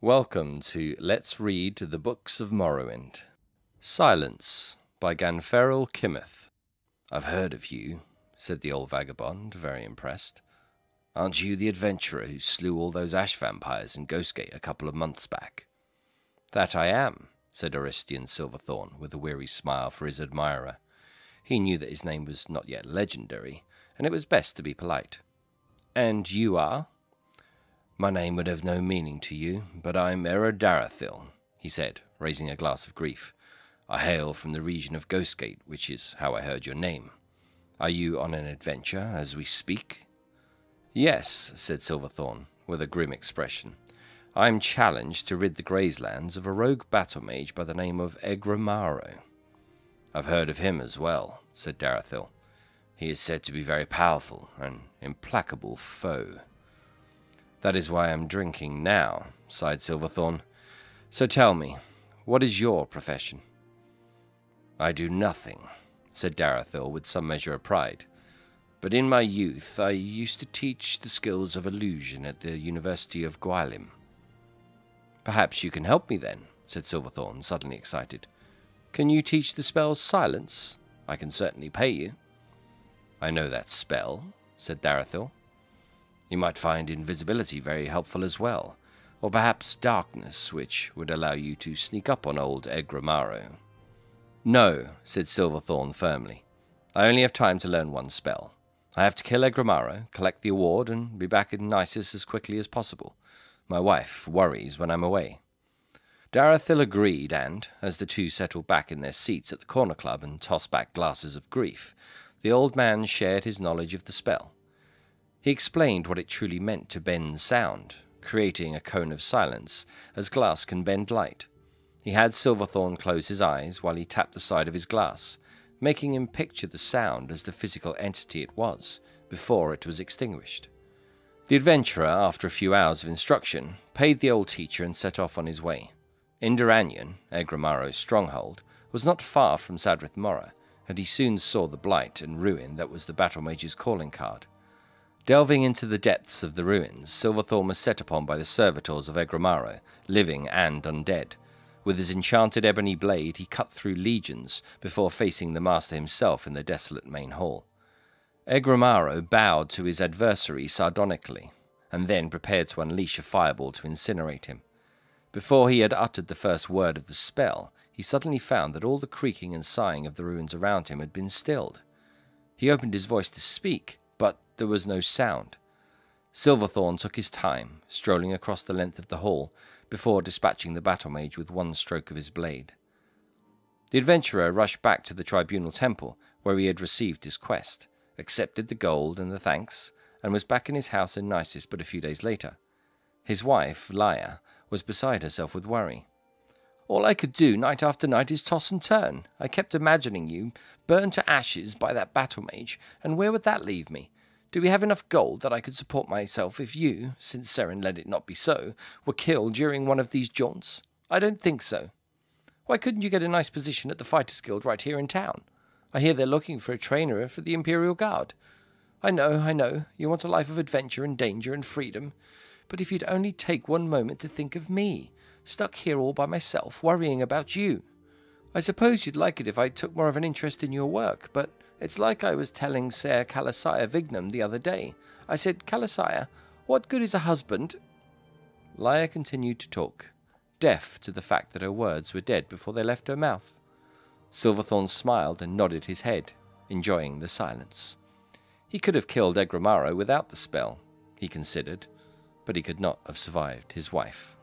Welcome to Let's Read the Books of Morrowind. Silence by Ganferal Kimmeth. I've heard of you, said the old vagabond, very impressed. Aren't you the adventurer who slew all those ash vampires in Ghostgate a couple of months back? That I am, said Aristian Silverthorn, with a weary smile for his admirer. He knew that his name was not yet legendary, and it was best to be polite. And you are? My name would have no meaning to you, but I'm Eredarathil, he said, raising a glass of grief. I hail from the region of Ghostgate, which is how I heard your name. Are you on an adventure as we speak? Yes, said Silverthorn, with a grim expression. I am challenged to rid the Grayslands of a rogue battle mage by the name of Egramaro. I've heard of him as well, said Darathil. He is said to be very powerful, an implacable foe. That is why I'm drinking now, sighed Silverthorn. So tell me, what is your profession? I do nothing, said Darathil with some measure of pride. But in my youth I used to teach the skills of illusion at the University of Gwylym. Perhaps you can help me then, said Silverthorn, suddenly excited. Can you teach the spell Silence? I can certainly pay you. I know that spell, said Darathil. You might find invisibility very helpful as well, or perhaps darkness, which would allow you to sneak up on old Egramaro. No, said Silverthorn firmly. I only have time to learn one spell. I have to kill Egramaro, collect the award, and be back in Nisus as quickly as possible. My wife worries when I'm away. Darathil agreed, and, as the two settled back in their seats at the corner club and tossed back glasses of grief, the old man shared his knowledge of the spell. He explained what it truly meant to bend sound, creating a cone of silence, as glass can bend light. He had Silverthorn close his eyes while he tapped the side of his glass, making him picture the sound as the physical entity it was, before it was extinguished. The adventurer, after a few hours of instruction, paid the old teacher and set off on his way. Inderanyon, Egramaro's stronghold, was not far from Sadrith Morra, and he soon saw the blight and ruin that was the battle mage's calling card. Delving into the depths of the ruins, Silverthorn was set upon by the servitors of Egramaro, living and undead. With his enchanted ebony blade, he cut through legions before facing the master himself in the desolate main hall. Egramaro bowed to his adversary sardonically, and then prepared to unleash a fireball to incinerate him. Before he had uttered the first word of the spell, he suddenly found that all the creaking and sighing of the ruins around him had been stilled. He opened his voice to speak, but there was no sound. Silverthorn took his time, strolling across the length of the hall, before dispatching the battle mage with one stroke of his blade. The adventurer rushed back to the tribunal temple, where he had received his quest, accepted the gold and the thanks, and was back in his house in Nisus but a few days later. His wife, Laia, was beside herself with worry. All I could do night after night is toss and turn. I kept imagining you, burned to ashes by that battle mage, and where would that leave me? Do we have enough gold that I could support myself if you, since Seren let it not be so, were killed during one of these jaunts? I don't think so. Why couldn't you get a nice position at the Fighters Guild right here in town? I hear they're looking for a trainer for the Imperial Guard. I know, you want a life of adventure and danger and freedom. But if you'd only take one moment to think of me, stuck here all by myself, worrying about you. I suppose you'd like it if I took more of an interest in your work, but it's like I was telling Ser Calasaya Vignum the other day. I said, Calasaya, what good is a husband? Laia continued to talk, deaf to the fact that her words were dead before they left her mouth. Silverthorn smiled and nodded his head, enjoying the silence. He could have killed Egramaro without the spell, he considered, but he could not have survived his wife.